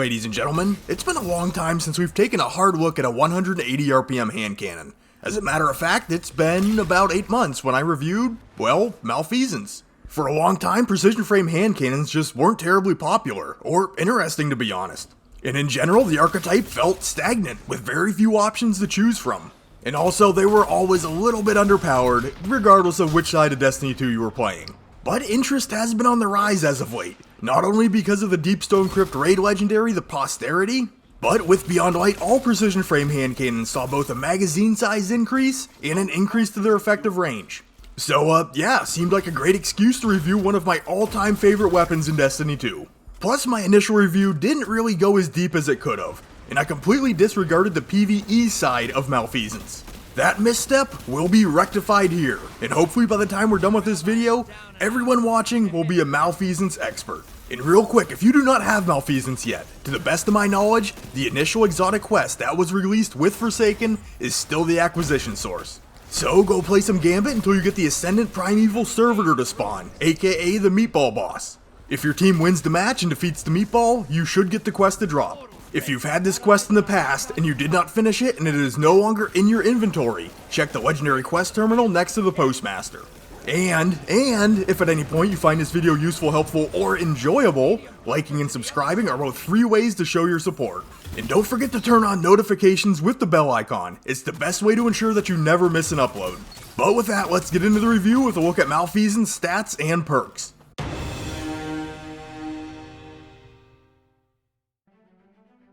ladies and gentlemen, it's been a long time since we've taken a hard look at a 180 RPM hand cannon. As a matter of fact, it's been about 8 months when I reviewed, well, Malfeasance. For a long time, precision frame hand cannons just weren't terribly popular, or interesting to be honest. And in general, the archetype felt stagnant, with very few options to choose from. And also, they were always a little bit underpowered, regardless of which side of Destiny 2 you were playing. But interest has been on the rise as of late, not only because of the Deepstone Crypt raid legendary, the Posterity, but with Beyond Light, all precision frame hand cannons saw both a magazine size increase and an increase to their effective range. So yeah, seemed like a great excuse to review one of my all-time favorite weapons in Destiny 2. Plus, my initial review didn't really go as deep as it could have, and I completely disregarded the PvE side of Malfeasance. That misstep will be rectified here, and hopefully by the time we're done with this video, everyone watching will be a Malfeasance expert. And real quick, if you do not have Malfeasance yet, to the best of my knowledge, the initial exotic quest that was released with Forsaken is still the acquisition source. So go play some Gambit until you get the Ascendant Primeval Servitor to spawn, aka the Meatball boss. If your team wins the match and defeats the Meatball, you should get the quest to drop. If you've had this quest in the past and you did not finish it and it is no longer in your inventory, check the legendary quest terminal next to the postmaster. And if at any point you find this video useful, helpful, or enjoyable, liking and subscribing are both free ways to show your support. And don't forget to turn on notifications with the bell icon. It's the best way to ensure that you never miss an upload. But with that, let's get into the review with a look at Malfeasance stats and perks.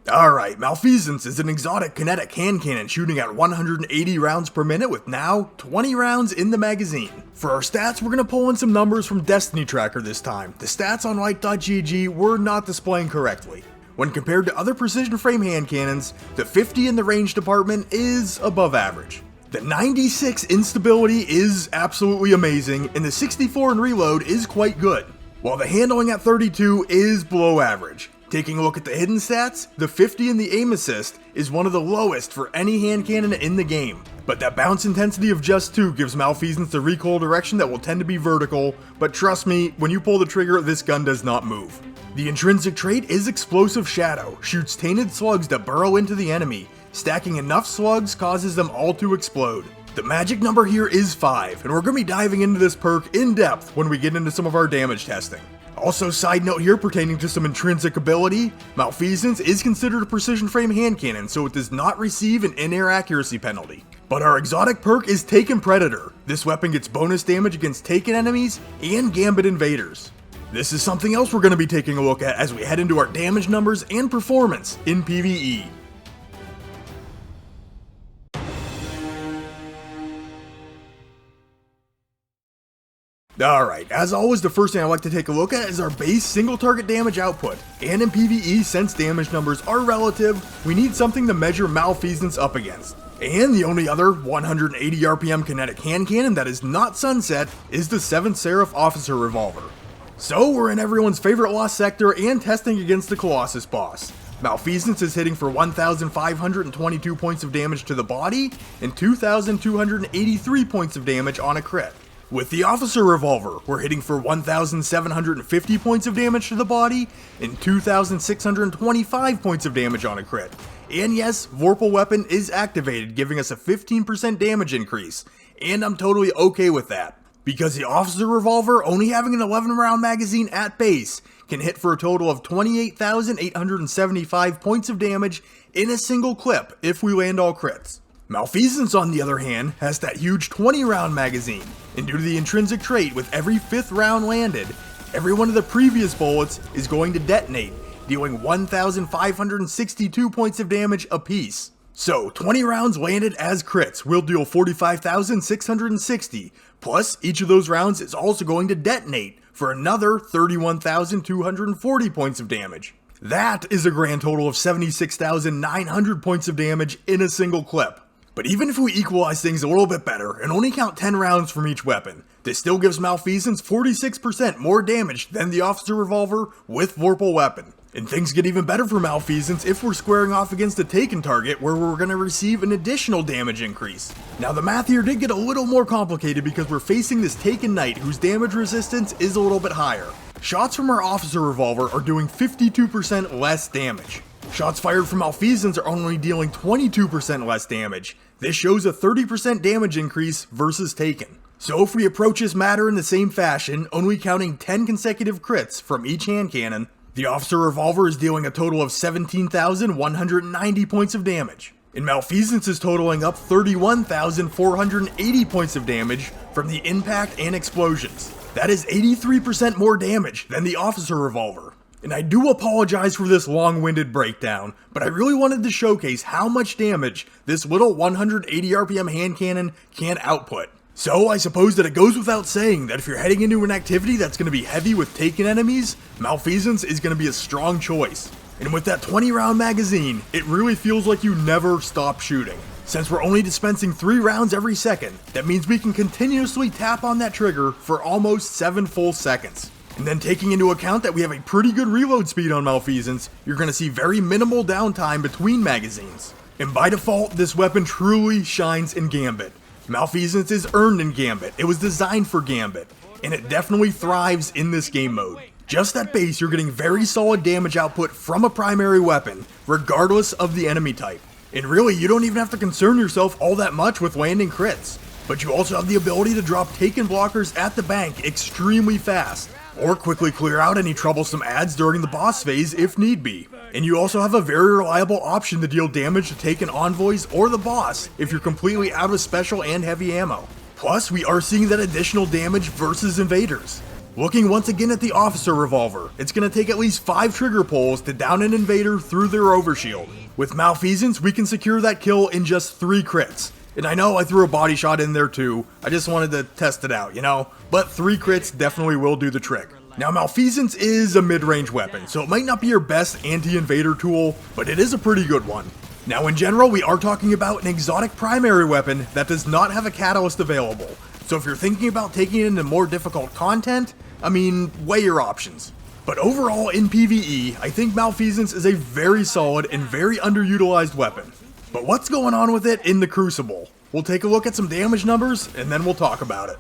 Alright, Malfeasance is an exotic kinetic hand cannon shooting at 180 rounds per minute with now 20 rounds in the magazine. For our stats, we're going to pull in some numbers from Destiny Tracker this time. The stats on Light.gg were not displaying correctly. When compared to other precision frame hand cannons, the 50 in the range department is above average. The 96 instability is absolutely amazing, and the 64 in reload is quite good, while the handling at 32 is below average. Taking a look at the hidden stats, the 50 in the aim assist is one of the lowest for any hand cannon in the game, but that bounce intensity of just 2 gives Malfeasance the recoil direction that will tend to be vertical, but trust me, when you pull the trigger, this gun does not move. The intrinsic trait is Explosive Shadow, shoots tainted slugs that burrow into the enemy. Stacking enough slugs causes them all to explode. The magic number here is 5, and we're going to be diving into this perk in depth when we get into some of our damage testing. Also, side note here pertaining to some intrinsic ability, Malfeasance is considered a precision frame hand cannon, so it does not receive an in-air accuracy penalty. But our exotic perk is Taken Predator. This weapon gets bonus damage against Taken enemies and Gambit invaders. This is something else we're going to be taking a look at as we head into our damage numbers and performance in PvE. Alright, as always, the first thing I like to take a look at is our base single target damage output. And in PvE, since damage numbers are relative, we need something to measure Malfeasance up against. And the only other 180 RPM kinetic hand cannon that is not Sunset is the 7th Seraph Officer Revolver. So we're in everyone's favorite Lost Sector and testing against the Colossus boss. Malfeasance is hitting for 1,522 points of damage to the body and 2,283 points of damage on a crit. With the Officer Revolver, we're hitting for 1,750 points of damage to the body and 2,625 points of damage on a crit. And yes, Vorpal Weapon is activated, giving us a 15% damage increase, and I'm totally okay with that, because the Officer Revolver, only having an 11 round magazine at base, can hit for a total of 28,875 points of damage in a single clip if we land all crits. Malfeasance, on the other hand, has that huge 20 round magazine, and due to the intrinsic trait, with every 5th round landed, every one of the previous bullets is going to detonate, dealing 1,562 points of damage apiece. So 20 rounds landed as crits will deal 45,660, plus each of those rounds is also going to detonate for another 31,240 points of damage. That is a grand total of 76,900 points of damage in a single clip. But even if we equalize things a little bit better and only count 10 rounds from each weapon, this still gives Malfeasance 46% more damage than the Officer Revolver with Vorpal Weapon. And things get even better for Malfeasance if we're squaring off against a Taken target where we're going to receive an additional damage increase. Now the math here did get a little more complicated because we're facing this Taken Knight whose damage resistance is a little bit higher. Shots from our officer revolver are doing 52% less damage. Shots fired from Malfeasance are only dealing 22% less damage. This shows a 30% damage increase versus Taken. So if we approach this matter in the same fashion, only counting 10 consecutive crits from each hand cannon, the officer revolver is dealing a total of 17,190 points of damage. And Malfeasance is totaling up 31,480 points of damage from the impact and explosions. That is 83% more damage than the officer revolver. And I do apologize for this long-winded breakdown, but I really wanted to showcase how much damage this little 180 RPM hand cannon can output. So I suppose that it goes without saying that if you're heading into an activity that's going to be heavy with Taken enemies, Malfeasance is going to be a strong choice. And with that 20 round magazine, it really feels like you never stop shooting. Since we're only dispensing 3 rounds every second, that means we can continuously tap on that trigger for almost 7 full seconds. And then taking into account that we have a pretty good reload speed on Malfeasance, you're going to see very minimal downtime between magazines. And by default, this weapon truly shines in Gambit. Malfeasance is earned in Gambit, it was designed for Gambit, and it definitely thrives in this game mode. Just at base, you're getting very solid damage output from a primary weapon, regardless of the enemy type. And really, you don't even have to concern yourself all that much with landing crits. But you also have the ability to drop Taken blockers at the bank extremely fast, or quickly clear out any troublesome adds during the boss phase if need be. And you also have a very reliable option to deal damage to Taken envoys or the boss if you're completely out of special and heavy ammo. Plus, we are seeing that additional damage versus invaders. Looking once again at the officer revolver, it's going to take at least 5 trigger pulls to down an invader through their overshield. With Malfeasance, we can secure that kill in just 3 crits. And I know I threw a body shot in there too, I just wanted to test it out, you know? But 3 crits definitely will do the trick. Now Malfeasance is a mid-range weapon, so it might not be your best anti-invader tool, but it is a pretty good one. Now in general, we are talking about an exotic primary weapon that does not have a catalyst available. So if you're thinking about taking it into more difficult content, I mean, weigh your options. But overall in PvE, I think Malfeasance is a very solid and very underutilized weapon. But what's going on with it in the Crucible? We'll take a look at some damage numbers and then we'll talk about it.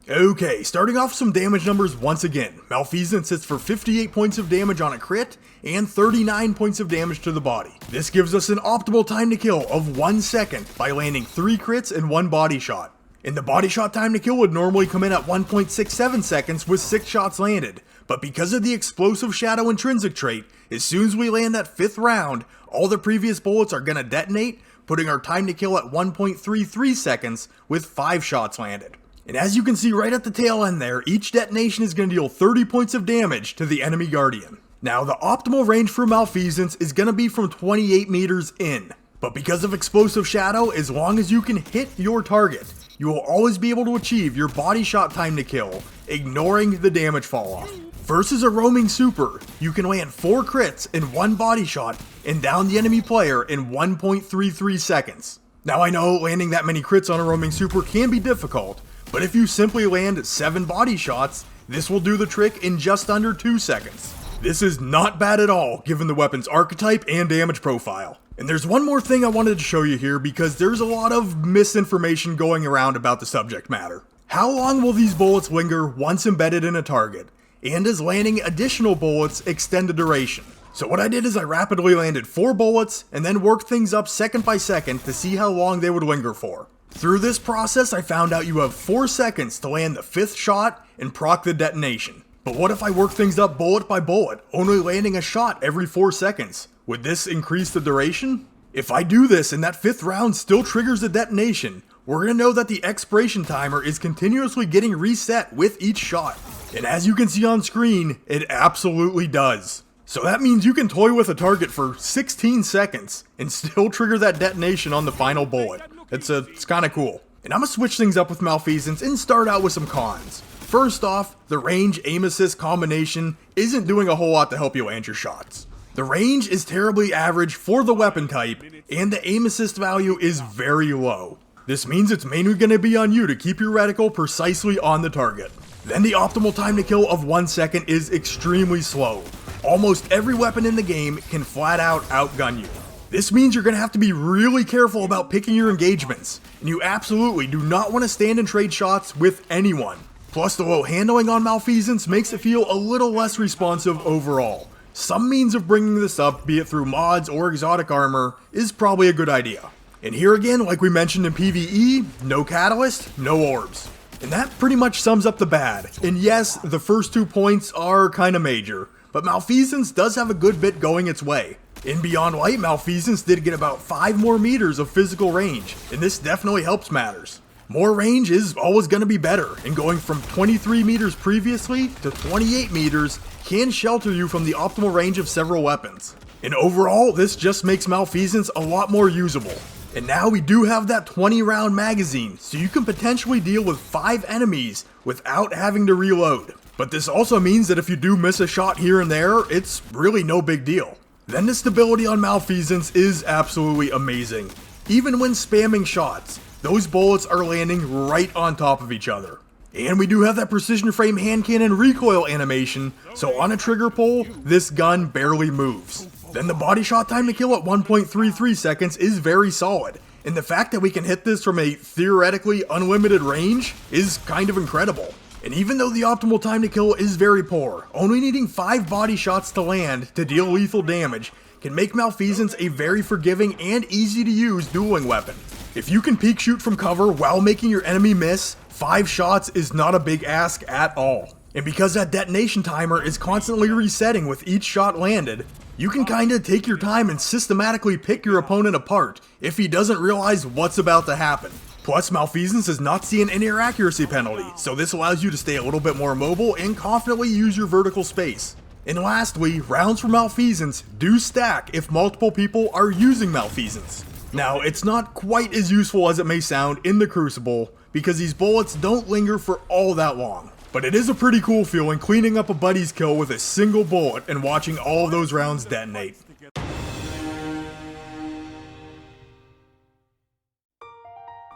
Okay, starting off some damage numbers once again. Malfeasance sits for 58 points of damage on a crit and 39 points of damage to the body. This gives us an optimal time to kill of 1 second by landing 3 crits and 1 body shot. And the body shot time to kill would normally come in at 1.67 seconds with 6 shots landed, but because of the explosive shadow intrinsic trait, as soon as we land that 5th round, all the previous bullets are gonna detonate, putting our time to kill at 1.33 seconds with 5 shots landed. And as you can see right at the tail end there, each detonation is going to deal 30 points of damage to the enemy guardian. Now the optimal range for Malfeasance is going to be from 28 meters in. But because of explosive shadow, as long as you can hit your target, you will always be able to achieve your body shot time to kill, ignoring the damage fall off. Versus a roaming super, you can land 4 crits in 1 body shot and down the enemy player in 1.33 seconds. Now I know landing that many crits on a roaming super can be difficult, but if you simply land 7 body shots, this will do the trick in just under 2 seconds. This is not bad at all given the weapon's archetype and damage profile. And there's one more thing I wanted to show you here because there's a lot of misinformation going around about the subject matter. How long will these bullets linger once embedded in a target? And does landing additional bullets extend the duration? So what I did is I rapidly landed 4 bullets and then worked things up second by second to see how long they would linger for. Through this process, I found out you have 4 seconds to land the 5th shot and proc the detonation. But what if I work things up bullet by bullet, only landing a shot every 4 seconds? Would this increase the duration? If I do this and that 5th round still triggers the detonation, we're going to know that the expiration timer is continuously getting reset with each shot. And as you can see on screen, it absolutely does. So that means you can toy with a target for 16 seconds and still trigger that detonation on the final bullet. It's kind of cool. And I'm going to switch things up with Malfeasance and start out with some cons. First off, the range aim assist combination isn't doing a whole lot to help you land your shots. The range is terribly average for the weapon type, and the aim assist value is very low. This means it's mainly going to be on you to keep your reticle precisely on the target. Then the optimal time to kill of 1 second is extremely slow. Almost every weapon in the game can flat out outgun you. This means you're going to have to be really careful about picking your engagements, and you absolutely do not want to stand and trade shots with anyone. Plus, the low handling on Malfeasance makes it feel a little less responsive overall. Some means of bringing this up, be it through mods or exotic armor, is probably a good idea. And here again, like we mentioned in PvE, no catalyst, no orbs. And that pretty much sums up the bad. And yes, the first 2 points are kinda major, but Malfeasance does have a good bit going its way. In Beyond Light, Malfeasance did get about 5 more meters of physical range, and this definitely helps matters. More range is always going to be better, and going from 23 meters previously to 28 meters can shelter you from the optimal range of several weapons. And overall, this just makes Malfeasance a lot more usable. And now we do have that 20 round magazine, so you can potentially deal with 5 enemies without having to reload. But this also means that if you do miss a shot here and there, it's really no big deal. Then the stability on Malfeasance is absolutely amazing. Even when spamming shots, those bullets are landing right on top of each other. And we do have that precision frame hand cannon recoil animation, so on a trigger pull, this gun barely moves. Then the body shot time to kill at 1.33 seconds is very solid, and the fact that we can hit this from a theoretically unlimited range is kind of incredible. And even though the optimal time to kill is very poor, only needing 5 body shots to land to deal lethal damage can make Malfeasance a very forgiving and easy to use dueling weapon. If you can peek shoot from cover while making your enemy miss, 5 shots is not a big ask at all. And because that detonation timer is constantly resetting with each shot landed, you can kinda take your time and systematically pick your opponent apart if he doesn't realize what's about to happen. Plus, Malfeasance is not seeing any accuracy penalty, so this allows you to stay a little bit more mobile and confidently use your vertical space. And lastly, rounds for Malfeasance do stack if multiple people are using Malfeasance. Now, it's not quite as useful as it may sound in the Crucible, because these bullets don't linger for all that long. But it is a pretty cool feeling cleaning up a buddy's kill with a single bullet and watching all of those rounds detonate.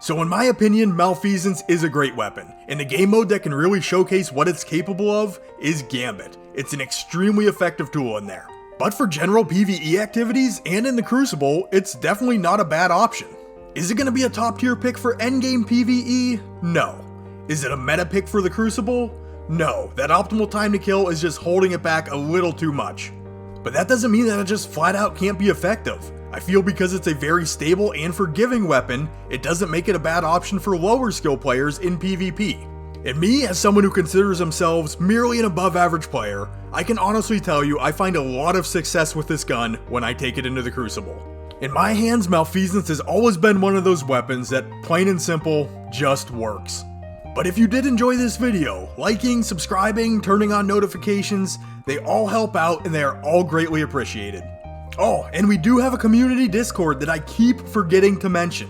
So in my opinion, Malfeasance is a great weapon, and the game mode that can really showcase what it's capable of is Gambit. It's an extremely effective tool in there. But for general PvE activities and in the Crucible, it's definitely not a bad option. Is it going to be a top tier pick for endgame PvE? No. Is it a meta pick for the Crucible? No, that optimal time to kill is just holding it back a little too much. But that doesn't mean that it just flat out can't be effective. I feel because it's a very stable and forgiving weapon, it doesn't make it a bad option for lower skill players in PvP. And me, as someone who considers themselves merely an above average player, I can honestly tell you I find a lot of success with this gun when I take it into the Crucible. In my hands, Malfeasance has always been one of those weapons that, plain and simple, just works. But if you did enjoy this video, liking, subscribing, turning on notifications, they all help out and they are all greatly appreciated. Oh, and we do have a community Discord that I keep forgetting to mention.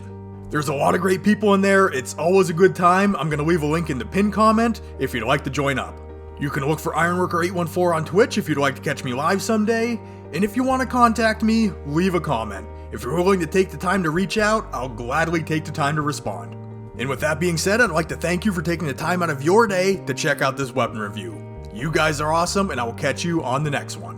There's a lot of great people in there, it's always a good time. I'm going to leave a link in the pinned comment if you'd like to join up. You can look for Ironworker814 on Twitch if you'd like to catch me live someday, and if you want to contact me, leave a comment. If you're willing to take the time to reach out, I'll gladly take the time to respond. And with that being said, I'd like to thank you for taking the time out of your day to check out this weapon review. You guys are awesome, and I will catch you on the next one.